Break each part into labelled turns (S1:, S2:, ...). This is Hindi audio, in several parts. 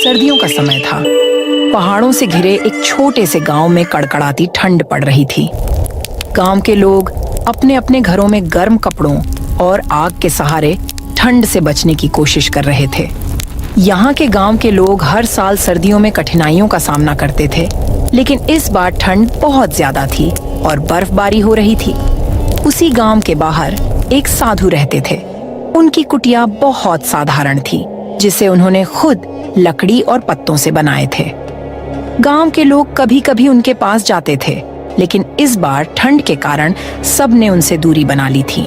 S1: सर्दियों का समय था। पहाड़ों से घिरे एक छोटे से गांव में कड़कड़ाती ठंड पड़ रही थी। गांव के लोग अपने अपने घरों में गर्म कपड़ों और आग के सहारे ठंड से बचने की कोशिश कर रहे थे। यहाँ के गांव के लोग हर साल सर्दियों में कठिनाइयों का सामना करते थे, लेकिन इस बार ठंड बहुत ज्यादा थी और बर्फबारी हो रही थी। उसी गांव के बाहर एक साधु रहते थे। उनकी कुटिया बहुत साधारण थी, जिसे उन्होंने खुद लकड़ी और पत्तों से बनाए थे। गांव के लोग कभी कभी उनके पास जाते थे, लेकिन इस बार ठंड के कारण सबने उनसे दूरी बना ली थी।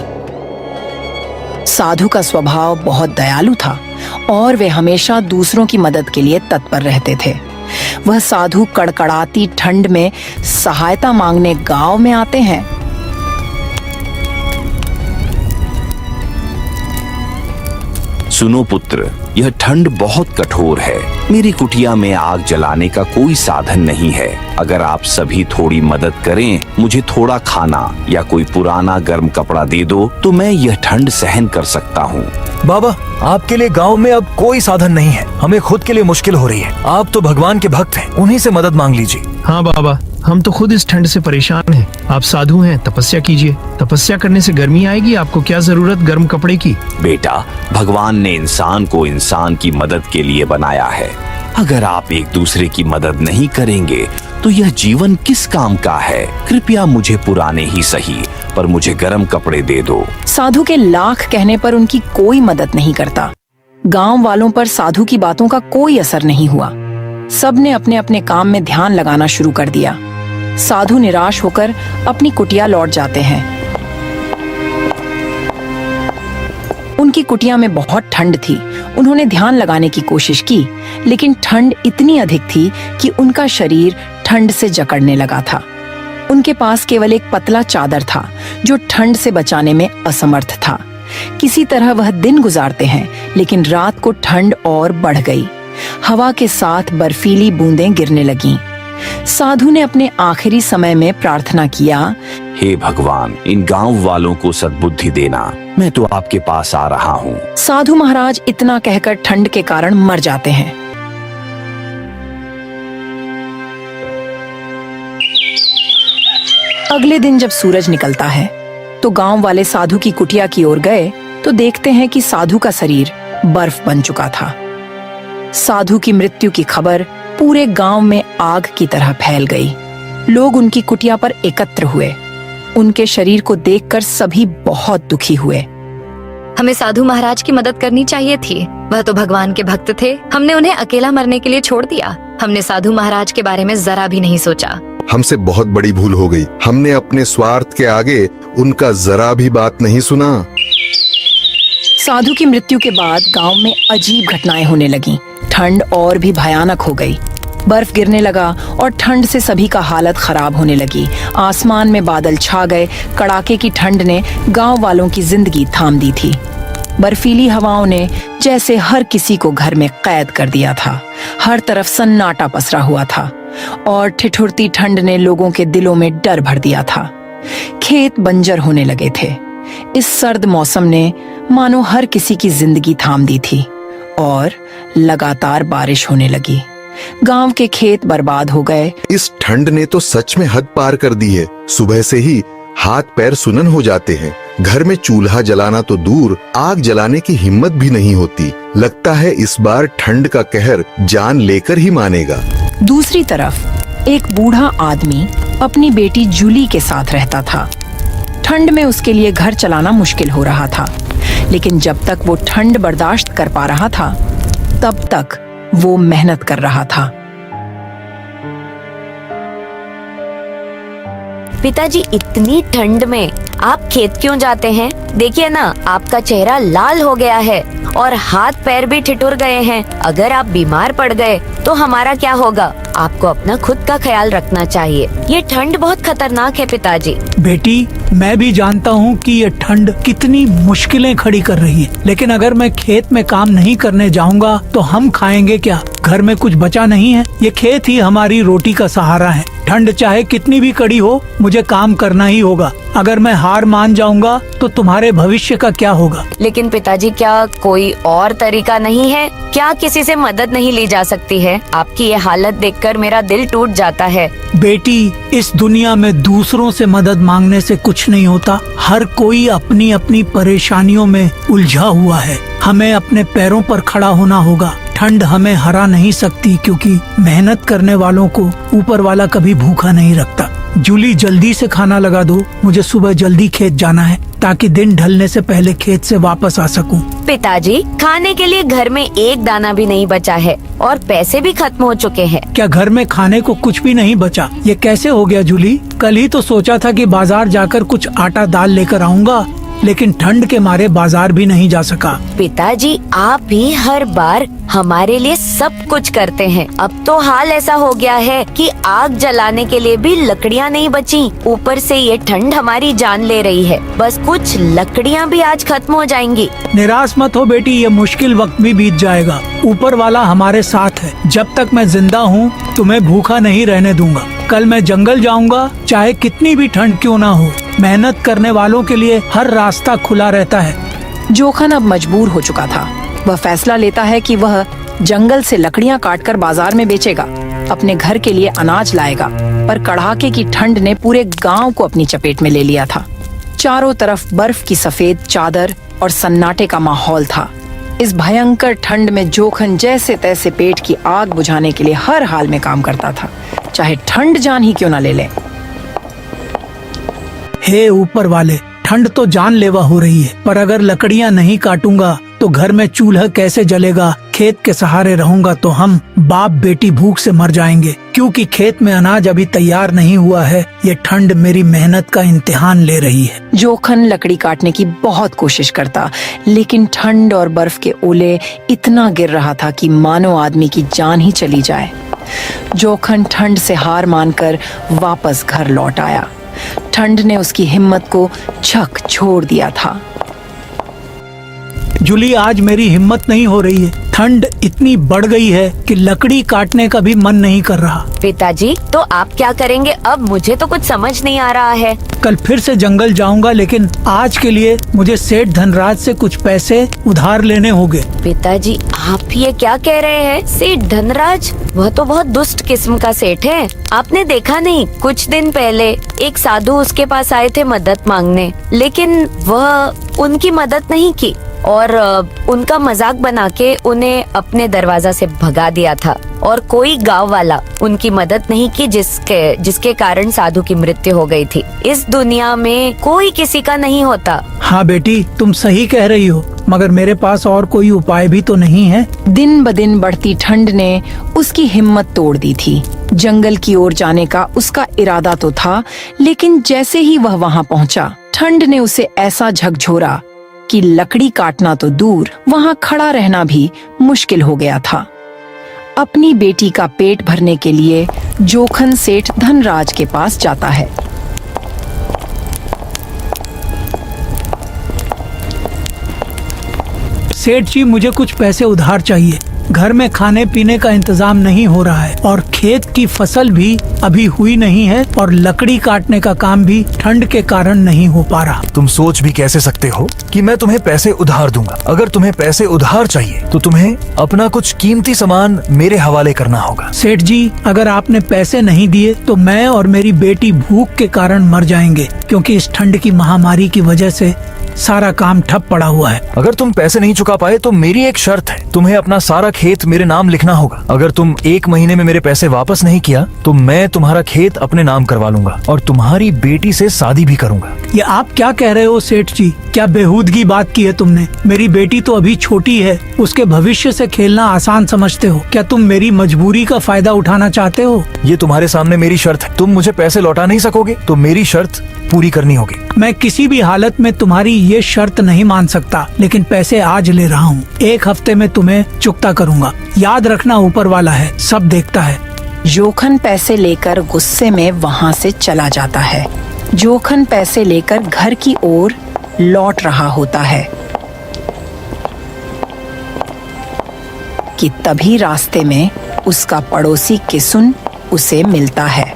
S1: साधु का स्वभाव बहुत दयालु था और वे हमेशा दूसरों की मदद के लिए तत्पर रहते थे। वह साधु कड़कड़ाती ठंड में सहायता मांगने गांव में आते हैं।
S2: सुनो पुत्र, यह ठंड बहुत कठोर है। मेरी कुटिया में आग जलाने का कोई साधन नहीं है। अगर आप सभी थोड़ी मदद करें, मुझे थोड़ा खाना या कोई पुराना गर्म कपड़ा दे दो, तो मैं यह ठंड सहन कर सकता हूँ।
S3: बाबा, आपके लिए गांव में अब कोई साधन नहीं है। हमें खुद के लिए मुश्किल हो रही है। आप तो भगवान के भक्त हैं, उन्हीं से मदद मांग लीजिए।
S4: हाँ बाबा, हम तो खुद इस ठंड से परेशान हैं। आप साधु हैं, तपस्या कीजिए। तपस्या करने से गर्मी आएगी। आपको क्या जरूरत गर्म कपड़े की?
S2: बेटा, भगवान ने इंसान को इंसान की मदद के लिए बनाया है। अगर आप एक दूसरे की मदद नहीं करेंगे तो यह जीवन किस काम का है? कृपया मुझे पुराने ही सही, पर मुझे गर्म कपड़े दे दो।
S1: साधु के लाख कहने पर उनकी कोई मदद नहीं करता। गांव वालों पर साधु की बातों का कोई असर नहीं हुआ। सबने अपने अपने काम में ध्यान लगाना शुरू कर दिया। साधु निराश होकर अपनी कुटिया लौट जाते हैं। उनकी कुटिया में बहुत ठंड थी। उन्होंने ध्यान लगाने की कोशिश की, लेकिन ठंड इतनी अधिक थी कि उनका शरीर ठंड से जकड़ने लगा था। उनके पास केवल एक पतला चादर था, जो ठंड से बचाने में असमर्थ था। किसी तरह वह दिन गुजारते हैं, लेकिन रात को ठंड और बढ़ गई। हवा के साथ बर्फीली बूंदें गिरने लगीं। साधु ने अपने आखिरी समय में प्रार्थना किया,
S2: हे भगवान, इन गांव वालों को सद्बुद्धि देना। मैं तो आपके पास आ रहा हूँ।
S1: साधु महाराज इतना कहकर ठंड के कारण मर जाते हैं। अगले दिन जब सूरज निकलता है तो गांव वाले साधु की कुटिया की ओर गए तो देखते हैं कि साधु का शरीर बर्फ बन चुका था। साधु की मृत्यु की खबर पूरे गांव में आग की तरह फैल गई। लोग उनकी कुटिया पर एकत्र हुए। उनके शरीर को देखकर सभी बहुत दुखी हुए।
S5: हमें साधु महाराज की मदद करनी चाहिए थी। वह तो भगवान के भक्त थे। हमने उन्हें अकेला मरने के लिए छोड़ दिया। हमने साधु महाराज के बारे में जरा भी नहीं सोचा।
S6: हमसे बहुत बड़ी भूल हो गई। हमने अपने स्वार्थ के आगे उनका जरा भी बात नहीं सुना।
S1: साधु की मृत्यु के बाद गांव में अजीब घटनाएं होने लगीं। ठंड और भी भयानक हो गई। बर्फ गिरने लगा और ठंड से सभी का हालत खराब होने लगी। आसमान में बादल छा गए। कड़ाके की ठंड ने गांव वालों की जिंदगी थाम दी थी। बर्फीली हवाओं ने जैसे हर किसी को घर में कैद कर दिया था। हर तरफ सन्नाटा पसरा हुआ था और ठिठुरती ठंड ने लोगों के दिलों में डर भर दिया था। खेत बंजर होने लगे थे। इस सर्द मौसम ने मानो हर किसी की जिंदगी थाम दी थी और लगातार बारिश होने लगी। गांव के खेत बर्बाद हो गए।
S6: इस ठंड ने तो सच में हद पार कर दी है। सुबह से ही हाथ पैर सुनन हो जाते हैं। घर में चूल्हा जलाना तो दूर, आग जलाने की हिम्मत भी नहीं होती। लगता है इस बार ठंड का कहर जान लेकर ही मानेगा।
S1: दूसरी तरफ एक बूढ़ा आदमी अपनी बेटी जूली के साथ रहता था। ठंड में उसके लिए घर चलाना मुश्किल हो रहा था, लेकिन जब तक वो ठंड बर्दाश्त कर पा रहा था, तब तक वो मेहनत कर रहा था।
S7: पिताजी, इतनी ठंड में आप खेत क्यों जाते हैं? देखिए ना, आपका चेहरा लाल हो गया है और हाथ पैर भी ठिठुर गए हैं। अगर आप बीमार पड़ गए तो हमारा क्या होगा? आपको अपना खुद का ख्याल रखना चाहिए। ये ठंड बहुत खतरनाक है पिताजी।
S8: बेटी, मैं भी जानता हूँ कि ये ठंड कितनी मुश्किलें खड़ी कर रही है, लेकिन अगर मैं खेत में काम नहीं करने जाऊँगा तो हम खाएंगे क्या? घर में कुछ बचा नहीं है। ये खेत ही हमारी रोटी का सहारा है। ठंड चाहे कितनी भी कड़ी हो, मुझे काम करना ही होगा। अगर मैं हार मान जाऊंगा तो तुम्हारे भविष्य का क्या होगा?
S7: लेकिन पिताजी, क्या कोई और तरीका नहीं है? क्या किसी से मदद नहीं ली जा सकती है? आपकी ये हालत देखकर मेरा दिल टूट जाता है।
S8: बेटी, इस दुनिया में दूसरों से मदद मांगने से कुछ नहीं होता। हर कोई अपनी अपनी परेशानियों में उलझा हुआ है। हमें अपने पैरों पर खड़ा होना होगा। ठंड हमें हरा नहीं सकती, क्योंकि मेहनत करने वालों को ऊपर वाला कभी भूखा नहीं रखता। जूली, जल्दी से खाना लगा दो, मुझे सुबह जल्दी खेत जाना है ताकि दिन ढलने से पहले खेत से वापस आ सकूं।
S7: पिताजी, खाने के लिए घर में एक दाना भी नहीं बचा है और पैसे भी खत्म हो चुके हैं।
S8: क्या घर में खाने को कुछ भी नहीं बचा? ये कैसे हो गया जूली? कल ही तो सोचा था कि बाजार जाकर कुछ आटा दाल लेकर आऊंगा, लेकिन ठंड के मारे बाजार भी नहीं जा सका।
S7: पिताजी, आप भी हर बार हमारे लिए सब कुछ करते हैं। अब तो हाल ऐसा हो गया है कि आग जलाने के लिए भी लकड़ियाँ नहीं बची। ऊपर से ये ठंड हमारी जान ले रही है। बस कुछ लकड़ियाँ भी आज खत्म हो जाएंगी।
S8: निराश मत हो बेटी, ये मुश्किल वक्त भी बीत जाएगा। ऊपर वाला हमारे साथ है। जब तक मैं जिंदा हूँ तुम्हें भूखा नहीं रहने दूंगा। कल मैं जंगल जाऊंगा, चाहे कितनी भी ठंड क्यों ना हो। मेहनत करने वालों के लिए हर रास्ता खुला रहता है।
S1: जोखन अब मजबूर हो चुका था। वह फैसला लेता है कि वह जंगल से लकड़ियां काटकर बाजार में बेचेगा, अपने घर के लिए अनाज लाएगा। पर कड़ाके की ठंड ने पूरे गांव को अपनी चपेट में ले लिया था। चारों तरफ बर्फ की सफेद चादर और सन्नाटे का माहौल था। इस भयंकर ठंड में जोखन जैसे तैसे पेट की आग बुझाने के लिए हर हाल में काम करता था, चाहे ठंड जान ही क्यों न ले ले।
S8: हे ऊपर वाले, ठंड तो जानलेवा हो रही है, पर अगर लकड़ियां नहीं काटूंगा तो घर में चूल्हा कैसे जलेगा? खेत के सहारे रहूंगा तो हम बाप बेटी भूख से मर जाएंगे, क्योंकि खेत में अनाज अभी तैयार नहीं हुआ है। ये ठंड मेरी मेहनत का इम्तिहान ले रही है।
S1: जोखन लकड़ी काटने की बहुत कोशिश करता, लेकिन ठंड और बर्फ के ओले इतना गिर रहा था कि मानो आदमी की जान ही चली जाए। जोखन ठंड से हार मानकर वापस घर लौट आया। ठंड ने उसकी हिम्मत को झक छोड़ दिया था।
S8: जूली, आज मेरी हिम्मत नहीं हो रही है। ठंड इतनी बढ़ गई है कि लकड़ी काटने का भी मन नहीं कर रहा।
S7: पिताजी, तो आप क्या करेंगे अब? मुझे तो कुछ समझ नहीं आ रहा है।
S8: कल फिर से जंगल जाऊंगा, लेकिन आज के लिए मुझे सेठ धनराज से कुछ पैसे उधार लेने होंगे।
S7: पिताजी, आप ये क्या कह रहे हैं? सेठ धनराज, वह तो बहुत दुष्ट किस्म का सेठ है। आपने देखा नहीं, कुछ दिन पहले एक साधु उसके पास आए थे मदद मांगने, लेकिन वह उनकी मदद नहीं की और उनका मजाक बना के उन्हें अपने दरवाजा से भगा दिया था। और कोई गांव वाला उनकी मदद नहीं की, जिसके कारण साधु की मृत्यु हो गई थी। इस दुनिया में कोई किसी का नहीं होता।
S8: हाँ बेटी, तुम सही कह रही हो, मगर मेरे पास और कोई उपाय भी तो नहीं है।
S1: दिन ब दिन बढ़ती ठंड ने उसकी हिम्मत तोड़ दी थी। जंगल की ओर जाने का उसका इरादा तो था, लेकिन जैसे ही वह वहाँ पहुँचा, ठंड ने उसे ऐसा झकझोरा कि लकड़ी काटना तो दूर, वहाँ खड़ा रहना भी मुश्किल हो गया था। अपनी बेटी का पेट भरने के लिए जोखन सेठ धनराज के पास जाता है।
S8: सेठ जी, मुझे कुछ पैसे उधार चाहिए। घर में खाने पीने का इंतजाम नहीं हो रहा है और खेत की फसल भी अभी हुई नहीं है और लकड़ी काटने का काम भी ठंड के कारण नहीं हो पा रहा।
S3: तुम सोच भी कैसे सकते हो कि मैं तुम्हें पैसे उधार दूंगा? अगर तुम्हें पैसे उधार चाहिए तो तुम्हें अपना कुछ कीमती सामान मेरे हवाले करना होगा।
S8: सेठ जी, अगर आपने पैसे नहीं दिए तो मैं और मेरी बेटी भूख के कारण मर जाएंगे, क्योंकि इस ठंड की महामारी की वजह से सारा काम ठप पड़ा हुआ है।
S3: अगर तुम पैसे नहीं चुका पाए तो मेरी एक शर्त है, तुम्हें अपना सारा खेत मेरे नाम लिखना होगा। अगर तुम 1 महीने में मेरे पैसे वापस नहीं किया तो मैं तुम्हारा खेत अपने नाम करवा लूंगा और तुम्हारी बेटी से शादी भी करूंगा।
S8: ये आप क्या कह रहे हो सेठ जी? क्या बेहूदगी बात की है तुमने? मेरी बेटी तो अभी छोटी है, उसके भविष्य से खेलना आसान समझते हो? क्या तुम मेरी मजबूरी का फायदा उठाना चाहते हो?
S3: ये तुम्हारे सामने मेरी शर्त है। तुम मुझे पैसे लौटा नहीं सकोगे तो मेरी शर्त पूरी करनी होगी।
S8: मैं किसी भी हालत में तुम्हारी ये शर्त नहीं मान सकता, लेकिन पैसे आज ले रहा हूँ। 1 हफ्ते में तुम्हें चुकता करूँगा। याद रखना, ऊपर वाला है, सब देखता है।
S1: जोखन पैसे लेकर गुस्से में वहाँ से चला जाता है। जोखन पैसे लेकर घर की ओर लौट रहा होता है कि तभी रास्ते में उसका पड़ोसी किसुन उसे मिलता है।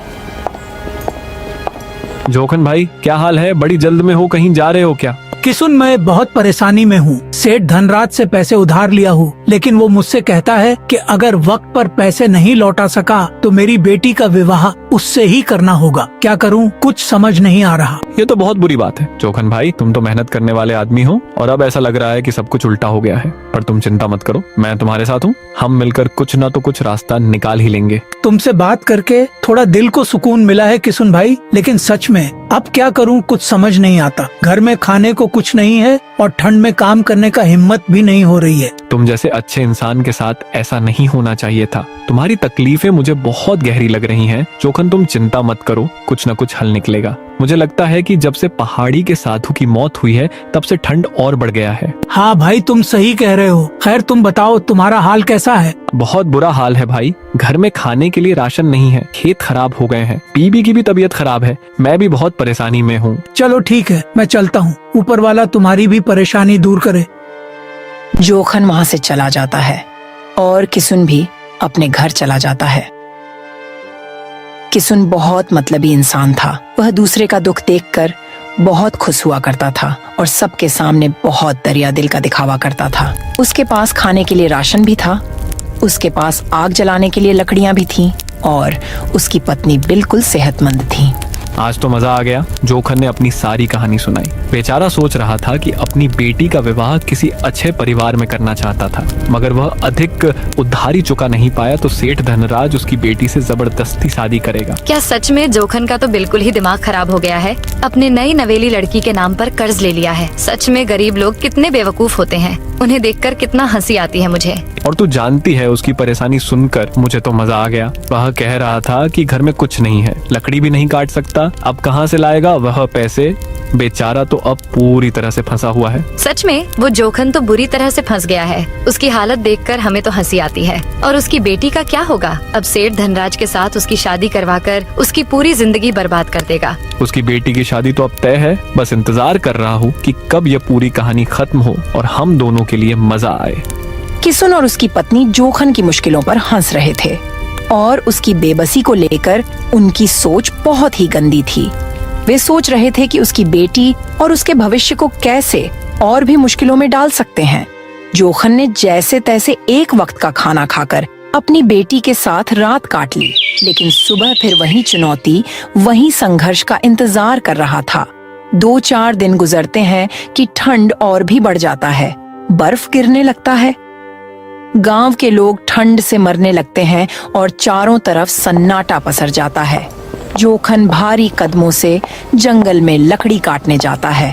S9: जोखन भाई, क्या हाल है? बड़ी जल्द में हो, कहीं जा रहे हो क्या?
S8: किसुन, मैं बहुत परेशानी में हूँ। सेठ धनराज से पैसे उधार लिया हूँ, लेकिन वो मुझसे कहता है कि अगर वक्त पर पैसे नहीं लौटा सका तो मेरी बेटी का विवाह उससे ही करना होगा। क्या करूँ, कुछ समझ नहीं आ रहा।
S9: ये तो बहुत बुरी बात है जोखन भाई, तुम तो मेहनत करने वाले आदमी हो और अब ऐसा लग रहा है कि सब कुछ उल्टा हो गया है। पर तुम चिंता मत करो, मैं तुम्हारे साथ हूँ। हम मिलकर कुछ न तो कुछ रास्ता निकाल ही लेंगे।
S8: तुमसे बात करके थोड़ा दिल को सुकून मिला है किसुन भाई, लेकिन सच में अब क्या करूं कुछ समझ नहीं आता। घर में खाने को कुछ नहीं है और ठंड में काम करने का हिम्मत भी नहीं हो रही है।
S9: तुम जैसे अच्छे इंसान के साथ ऐसा नहीं होना चाहिए था। तुम्हारी तकलीफें मुझे बहुत गहरी लग रही हैं। जोखन, तुम चिंता मत करो, कुछ न कुछ हल निकलेगा। मुझे लगता है कि जब से पहाड़ी के साधु की मौत हुई है तब से ठंड और बढ़ गया है।
S8: हाँ भाई, तुम सही कह रहे हो। खैर तुम बताओ, तुम्हारा हाल कैसा है?
S9: बहुत बुरा हाल है भाई। घर में खाने के लिए राशन नहीं है, खेत खराब हो गए हैं, बीबी की भी तबीयत खराब है, मैं भी बहुत परेशानी में हूँ।
S8: चलो ठीक है, मैं चलता हूँ। ऊपर वाला तुम्हारी भी परेशानी दूर करे।
S1: जोखन वहां से चला जाता है और किसुन भी अपने घर चला जाता है। किसुन बहुत मतलबी इंसान था। वह दूसरे का दुख देखकर बहुत खुश हुआ करता था और सबके सामने बहुत दरिया दिल का दिखावा करता था। उसके पास खाने के लिए राशन भी था, उसके पास आग जलाने के लिए लकड़ियां भी थीं और उसकी पत्नी बिल्कुल सेहतमंद थी।
S9: आज तो मजा आ गया। जोखन ने अपनी सारी कहानी सुनाई। बेचारा सोच रहा था कि अपनी बेटी का विवाह किसी अच्छे परिवार में करना चाहता था, मगर वह अधिक उधारी चुका नहीं पाया तो सेठ धनराज उसकी बेटी से जबरदस्ती शादी करेगा।
S5: क्या सच में जोखन का तो बिल्कुल ही दिमाग खराब हो गया है। अपने नई नवेली लड़की के नाम पर कर्ज ले लिया है। सच में गरीब लोग कितने बेवकूफ होते हैं। उन्हें देखकर कितना हंसी आती है मुझे।
S9: और तू जानती है, उसकी परेशानी सुनकर मुझे तो मजा आ गया। वह कह रहा था कि घर में कुछ नहीं है, लकड़ी भी नहीं काट सकता, अब कहाँ से लाएगा वह पैसे। बेचारा तो अब पूरी तरह से फंसा हुआ है।
S5: सच में वो जोखन तो बुरी तरह से फंस गया है। उसकी हालत देखकर हमें तो हंसी आती है। और उसकी बेटी का क्या होगा? अब सेठ धनराज के साथ उसकी शादी करवाकर उसकी पूरी जिंदगी बर्बाद कर देगा।
S9: उसकी बेटी की शादी तो अब तय है, बस इंतजार कर रहा हूँ कि कब यह पूरी कहानी खत्म हो और हम दोनों के लिए मजा आए।
S1: किसुन और उसकी पत्नी जोखन की मुश्किलों पर हंस रहे थे और उसकी बेबसी को लेकर उनकी सोच बहुत ही गंदी थी। वे सोच रहे थे कि उसकी बेटी और उसके भविष्य को कैसे और भी मुश्किलों में डाल सकते हैं। जोखन ने जैसे तैसे एक वक्त का खाना खाकर अपनी बेटी के साथ रात काट ली, लेकिन सुबह फिर वही चुनौती, वही संघर्ष का इंतजार कर रहा था। 2-4 दिन गुजरते हैं कि ठंड और भी बढ़ जाता है, बर्फ गिरने लगता है। गांव के लोग ठंड से मरने लगते हैं और चारों तरफ सन्नाटा पसर जाता है। जोखन भारी कदमों से जंगल में लकड़ी काटने जाता है।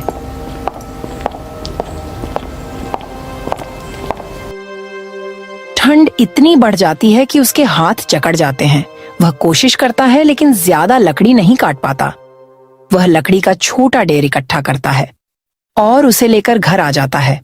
S1: ठंड इतनी बढ़ जाती है कि उसके हाथ जकड़ जाते हैं। वह कोशिश करता है लेकिन ज्यादा लकड़ी नहीं काट पाता। वह लकड़ी का छोटा ढेर इकट्ठा करता है और उसे लेकर घर आ जाता है।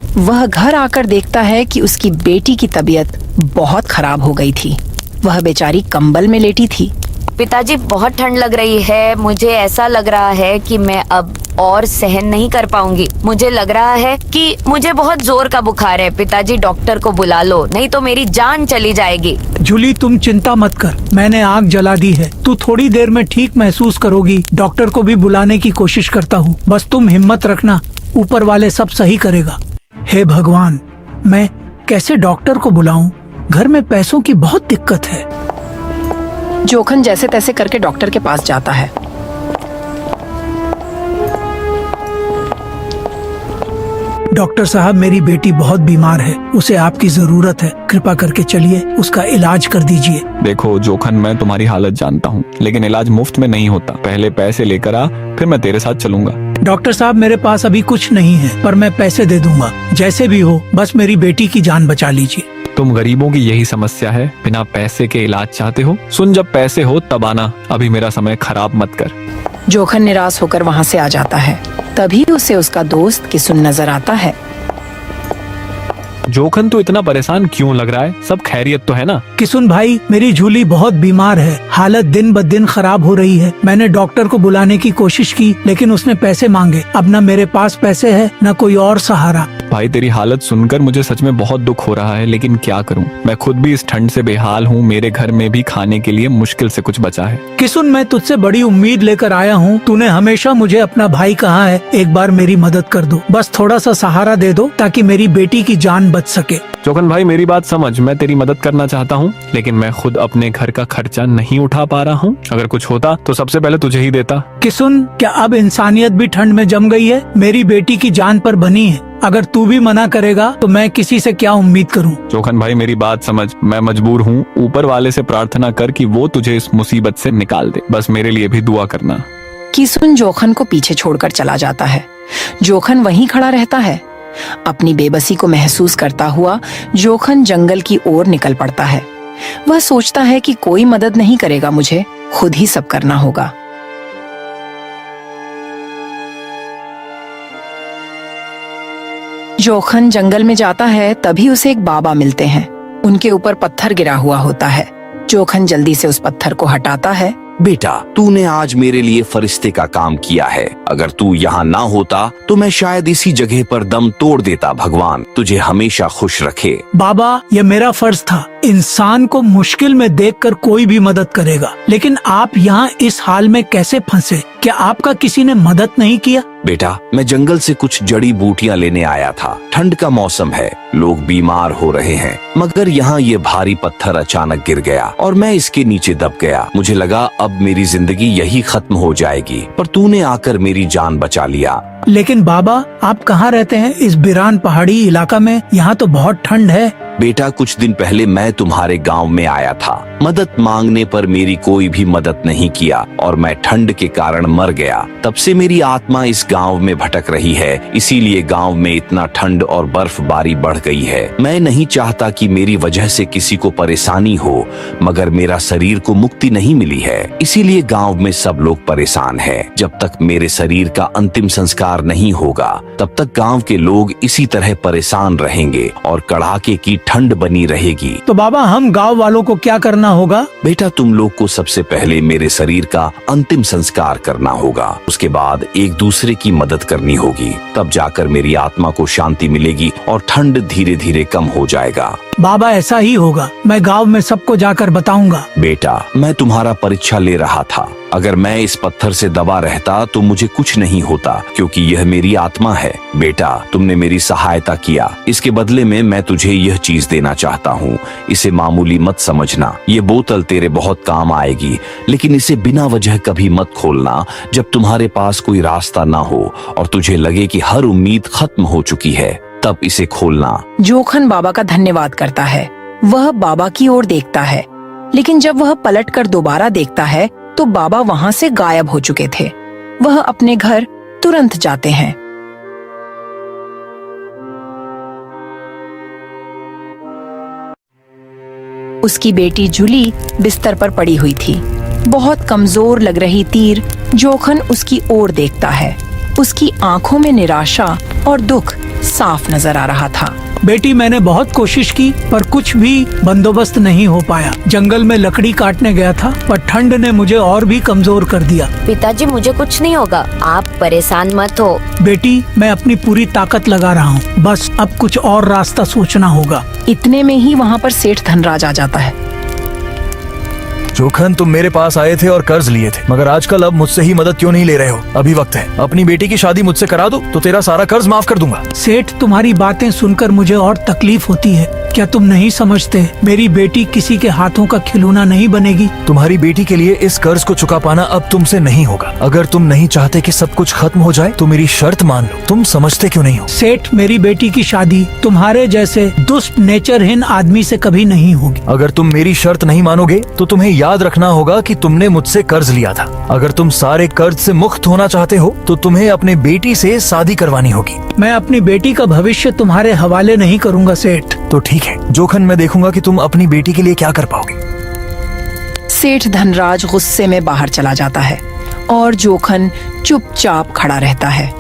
S1: वह घर आकर देखता है कि उसकी बेटी की तबीयत बहुत खराब हो गई थी। वह बेचारी कंबल में लेटी थी।
S7: पिताजी, बहुत ठंड लग रही है। मुझे ऐसा लग रहा है कि मैं अब और सहन नहीं कर पाऊंगी। मुझे लग रहा है कि मुझे बहुत जोर का बुखार है। पिताजी, डॉक्टर को बुला लो, नहीं तो मेरी जान चली जाएगी।
S8: जूली, तुम चिंता मत कर, मैंने आग जला दी है। तू थोड़ी देर में ठीक महसूस करोगी। डॉक्टर को भी बुलाने की कोशिश करता हूँ, बस तुम हिम्मत रखना, ऊपर वाले सब सही करेगा। हे भगवान, मैं कैसे डॉक्टर को बुलाऊं? घर में पैसों की बहुत दिक्कत है।
S1: जोखन जैसे तैसे करके डॉक्टर के पास जाता है।
S8: डॉक्टर साहब, मेरी बेटी बहुत बीमार है, उसे आपकी जरूरत है। कृपा करके चलिए, उसका इलाज कर दीजिए।
S9: देखो जोखन, मैं तुम्हारी हालत जानता हूँ, लेकिन इलाज मुफ्त में नहीं होता। पहले पैसे लेकर आ, फिर मैं तेरे साथ चलूंगा।
S8: डॉक्टर साहब, मेरे पास अभी कुछ नहीं है, पर मैं पैसे दे दूंगा। जैसे भी हो, बस मेरी बेटी की जान बचा लीजिए।
S9: तुम गरीबों की यही समस्या है, बिना पैसे के इलाज चाहते हो। सुन, जब पैसे हो तब आना, अभी मेरा समय खराब मत कर।
S1: जोखन निराश होकर वहां से आ जाता है। तभी उसे उसका दोस्त किसुन नजर आता है।
S9: जोखन तो इतना परेशान क्यों लग रहा है? सब खैरियत तो है ना?
S8: किसुन भाई, मेरी झूली बहुत बीमार है, हालत दिन ब दिन खराब हो रही है। मैंने डॉक्टर को बुलाने की कोशिश की, लेकिन उसने पैसे मांगे। अब न मेरे पास पैसे है न कोई और सहारा।
S9: भाई तेरी हालत सुनकर मुझे सच में बहुत दुख हो रहा है, लेकिन क्या करूं? मैं खुद भी इस ठंड से बेहाल हूं। मेरे घर में भी खाने के लिए मुश्किल से कुछ बचा है।
S8: किसुन, मैं तुझसे बड़ी उम्मीद लेकर आया हूँ। तूने हमेशा मुझे अपना भाई कहा है, एक बार मेरी मदद कर दो, बस थोड़ा सा सहारा दे दो ताकि मेरी बेटी की जान बच सके।
S9: जोखन भाई मेरी बात समझ, मैं तेरी मदद करना चाहता हूँ, लेकिन मैं खुद अपने घर का खर्चा नहीं उठा पा रहा हूँ। अगर कुछ होता तो सबसे पहले तुझे ही देता।
S8: किसुन, क्या अब इंसानियत भी ठंड में जम गई है? मेरी बेटी की जान पर बनी है। अगर तू भी मना करेगा तो मैं किसी से क्या उम्मीद करूं?
S9: जोखन भाई मेरी बात समझ, मैं मजबूर हूँ। ऊपर वाले से प्रार्थना कर कि वो तुझे इस मुसीबत से निकाल दे। बस मेरे लिए भी दुआ करना।
S1: किसुन जोखन को पीछे छोड़कर चला जाता है। जोखन वहीं खड़ा रहता है। अपनी बेबसी को महसूस करता हुआ जोखन जंगल की ओर निकल पड़ता है। वह सोचता है कि कोई मदद नहीं करेगा, मुझे खुद ही सब करना होगा। जोखन जंगल में जाता है, तभी उसे एक बाबा मिलते हैं। उनके ऊपर पत्थर गिरा हुआ होता है। जोखन जल्दी से उस पत्थर को हटाता है।
S2: बेटा, तूने आज मेरे लिए फरिश्ते का काम किया है। अगर तू यहाँ ना होता तो मैं शायद इसी जगह पर दम तोड़ देता। भगवान तुझे हमेशा खुश रखे।
S8: बाबा, ये मेरा फर्ज था। इंसान को मुश्किल में देखकर कोई भी मदद करेगा, लेकिन आप यहाँ इस हाल में कैसे फंसे? क्या आपका किसी ने मदद नहीं किया?
S2: बेटा, मैं जंगल से कुछ जड़ी बूटियां लेने आया था। ठंड का मौसम है, लोग बीमार हो रहे हैं, मगर यहाँ ये भारी पत्थर अचानक गिर गया और मैं इसके नीचे दब गया। मुझे लगा अब मेरी जिंदगी यही खत्म हो जाएगी, पर तूने आकर मेरी जान बचा लिया।
S8: लेकिन बाबा, आप कहाँ रहते हैं? इस बिरान पहाड़ी इलाका में? यहाँ तो बहुत ठंड है।
S2: बेटा, कुछ दिन पहले मैं तुम्हारे गांव में आया था। मदद मांगने पर मेरी कोई भी मदद नहीं किया और मैं ठंड के कारण मर गया। तब से मेरी आत्मा इस गांव में भटक रही है, इसीलिए गांव में इतना ठंड और बर्फबारी बढ़ गई है। मैं नहीं चाहता कि मेरी वजह से किसी को परेशानी हो, मगर मेरा शरीर को मुक्ति नहीं मिली है, इसीलिए गांव में सब लोग परेशान हैं। जब तक मेरे शरीर का अंतिम संस्कार नहीं होगा, तब तक गांव के लोग इसी तरह परेशान रहेंगे और कड़ाके की ठंड बनी रहेगी।
S8: तो बाबा, हम गांव वालों को क्या करना होगा?
S2: बेटा, तुम लोग को सबसे पहले मेरे शरीर का अंतिम संस्कार करना होगा। उसके बाद एक दूसरे की मदद करनी होगी, तब जाकर मेरी आत्मा को शांति मिलेगी और ठंड धीरे धीरे कम हो जाएगा।
S8: बाबा, ऐसा ही होगा। मैं गांव में सबको जाकर बताऊंगा।
S2: बेटा, मैं तुम्हारा परीक्षा ले रहा था। अगर मैं इस पत्थर से दबा रहता तो मुझे कुछ नहीं होता, क्योंकि यह मेरी आत्मा है। बेटा, तुमने मेरी सहायता किया, इसके बदले में मैं तुझे यह चीज देना चाहता हूँ। इसे मामूली मत समझना। ये बोतल तेरे बहुत काम आएगी, लेकिन इसे बिना वजह कभी मत खोलना जब तुम्हारे पास कोई रास्ता ना हो और तुझे लगे कि हर उम्मीद खत्म हो चुकी है, तब इसे खोलना।
S1: जोखन बाबा का धन्यवाद करता है। वह बाबा की ओर देखता है, लेकिन जब वह पलटकर दोबारा देखता है तो बाबा वहां से गायब हो चुके थे। वह अपने घर तुरंत जाते हैं। उसकी बेटी जूली बिस्तर पर पड़ी हुई थी। बहुत कमजोर लग रही तीर जोखन उसकी ओर देखता है। उसकी आंखों में निराशा और दुख साफ नजर आ रहा था।
S8: बेटी, मैंने बहुत कोशिश की पर कुछ भी बंदोबस्त नहीं हो पाया। जंगल में लकड़ी काटने गया था, पर ठंड ने मुझे और भी कमजोर कर दिया।
S7: पिताजी, मुझे कुछ नहीं होगा, आप परेशान मत हो।
S8: बेटी, मैं अपनी पूरी ताकत लगा रहा हूँ, बस अब कुछ और रास्ता सोचना होगा।
S1: इतने में ही वहाँ पर सेठ धनराज आ जाता है।
S3: जोखन, तुम मेरे पास आए थे और कर्ज लिए थे, मगर आजकल अब मुझसे ही मदद क्यों नहीं ले रहे हो? अभी वक्त है, अपनी बेटी की शादी मुझसे करा दो तो तेरा सारा कर्ज माफ कर दूंगा।
S8: सेठ, तुम्हारी बातें सुनकर मुझे और तकलीफ होती है। क्या तुम नहीं समझते, मेरी बेटी किसी के हाथों का खिलौना नहीं बनेगी।
S3: तुम्हारी बेटी के लिए इस कर्ज को चुका पाना अब तुमसे नहीं होगा। अगर तुम नहीं चाहते कि सब कुछ खत्म हो जाए तो मेरी शर्त मान लो। तुम समझते क्यों नहीं हो?
S8: सेठ, मेरी बेटी की शादी तुम्हारे जैसे दुष्ट नेचरहीन आदमी से कभी नहीं होगी।
S3: अगर तुम मेरी शर्त नहीं मानोगे तो तुम्हें याद रखना होगा कि तुमने मुझसे कर्ज लिया था। अगर तुम सारे कर्ज से मुक्त होना चाहते हो तो तुम्हें अपनी बेटी से शादी करवानी होगी।
S8: मैं अपनी बेटी का भविष्य तुम्हारे हवाले नहीं करूंगा सेठ।
S3: तो ठीक है जोखन, मैं देखूंगा कि तुम अपनी बेटी के लिए क्या कर पाओगे।
S1: सेठ धनराज गुस्से में बाहर चला जाता है और जोखन चुपचाप खड़ा रहता है।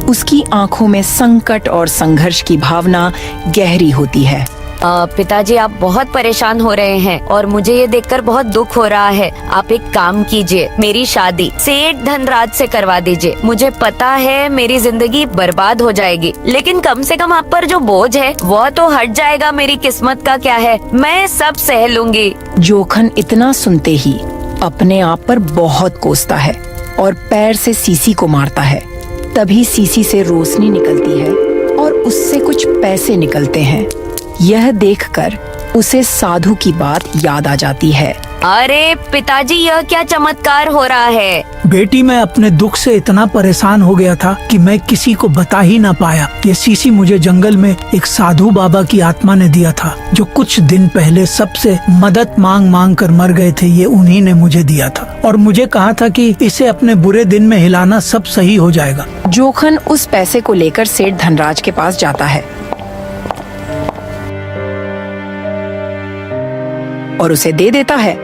S1: उसकी आंखों में संकट और संघर्ष की भावना गहरी होती है।
S7: पिताजी, आप बहुत परेशान हो रहे हैं और मुझे ये देखकर बहुत दुख हो रहा है। आप एक काम कीजिए, मेरी शादी सेठ धनराज से करवा दीजिए। मुझे पता है मेरी जिंदगी बर्बाद हो जाएगी, लेकिन कम से कम आप पर जो बोझ है वो तो हट जाएगा। मेरी किस्मत का क्या है, मैं सब सह लूंगी।
S1: जोखन इतना सुनते ही अपने आप पर बहुत कोसता है और पैर से सीसी को मारता है। तभी सीसी से रोशनी निकलती है और उससे कुछ पैसे निकलते हैं। यह देखकर उसे साधु की बात याद आ जाती है।
S7: अरे पिताजी, यह क्या चमत्कार हो रहा है?
S8: बेटी, मैं अपने दुख से इतना परेशान हो गया था कि मैं किसी को बता ही ना पाया। ये सीसी मुझे जंगल में एक साधु बाबा की आत्मा ने दिया था, जो कुछ दिन पहले सबसे मदद मांग मांग कर मर गए थे। ये उन्हीं ने मुझे दिया था और मुझे कहा था कि इसे अपने बुरे दिन में हिलाना, सब सही हो जाएगा।
S1: जोखन उस पैसे को लेकर सेठ धनराज के पास जाता है और उसे दे देता है।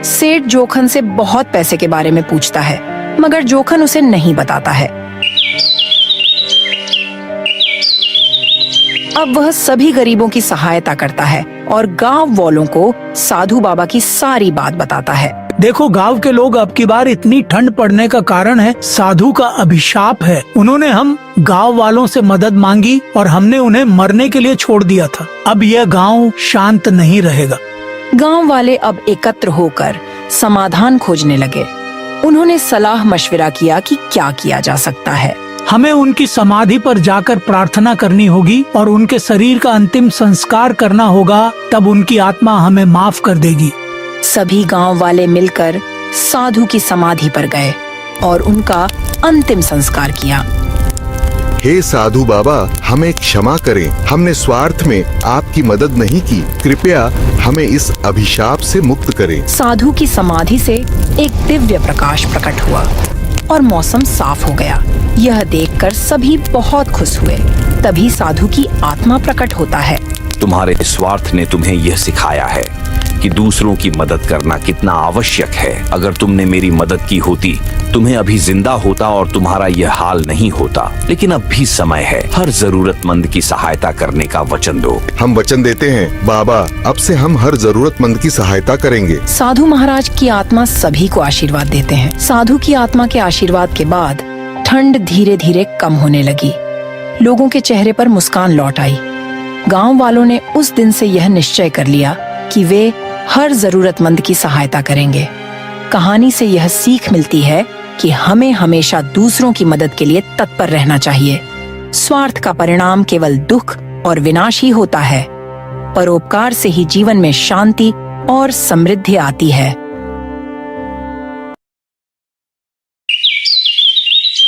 S1: सेठ जोखन से बहुत पैसे के बारे में पूछता है, मगर जोखन उसे नहीं बताता है। अब वह सभी गरीबों की सहायता करता है और गांव वालों को साधु बाबा की सारी बात बताता है।
S8: देखो, गांव के लोग, अब की बार इतनी ठंड पड़ने का कारण है साधु का अभिशाप है। उन्होंने हम गांव वालों से मदद मांगी और हमने उन्हें मरने के लिए छोड़ दिया था। अब यह गांव शांत नहीं रहेगा।
S1: गांव वाले अब एकत्र होकर समाधान खोजने लगे। उन्होंने सलाह मशविरा किया कि क्या किया जा सकता है।
S8: हमें उनकी समाधि पर जाकर प्रार्थना करनी होगी और उनके शरीर का अंतिम संस्कार करना होगा, तब उनकी आत्मा हमें माफ कर देगी।
S1: सभी गांव वाले मिलकर साधु की समाधि पर गए और उनका अंतिम संस्कार किया।
S6: हे साधु बाबा, हमें क्षमा करें, हमने स्वार्थ में आपकी मदद नहीं की। कृपया हमें इस अभिशाप से मुक्त करें।
S1: साधु की समाधि से एक दिव्य प्रकाश प्रकट हुआ और मौसम साफ हो गया। यह देखकर सभी बहुत खुश हुए। तभी साधु की आत्मा प्रकट होता है।
S2: तुम्हारे स्वार्थ ने तुम्हें यह सिखाया है कि दूसरों की मदद करना कितना आवश्यक है। अगर तुमने मेरी मदद की होती, तुम्हें अभी जिंदा होता और तुम्हारा यह हाल नहीं होता। लेकिन अब भी समय है, हर जरूरतमंद की सहायता करने का वचन दो।
S6: हम वचन देते हैं बाबा, अब से हम हर जरूरतमंद की सहायता करेंगे।
S1: साधु महाराज की आत्मा सभी को आशीर्वाद देते हैं। साधु की आत्मा के आशीर्वाद के बाद ठंड धीरे धीरे कम होने लगी। लोगों के चेहरे पर मुस्कान लौट आई। गांव वालों ने उस दिन से यह निश्चय कर लिया कि वे हर जरूरतमंद की सहायता करेंगे। कहानी से यह सीख मिलती है कि हमें हमेशा दूसरों की मदद के लिए तत्पर रहना चाहिए। स्वार्थ का परिणाम केवल दुख और विनाश ही होता है। परोपकार से ही जीवन में शांति और समृद्धि आती है।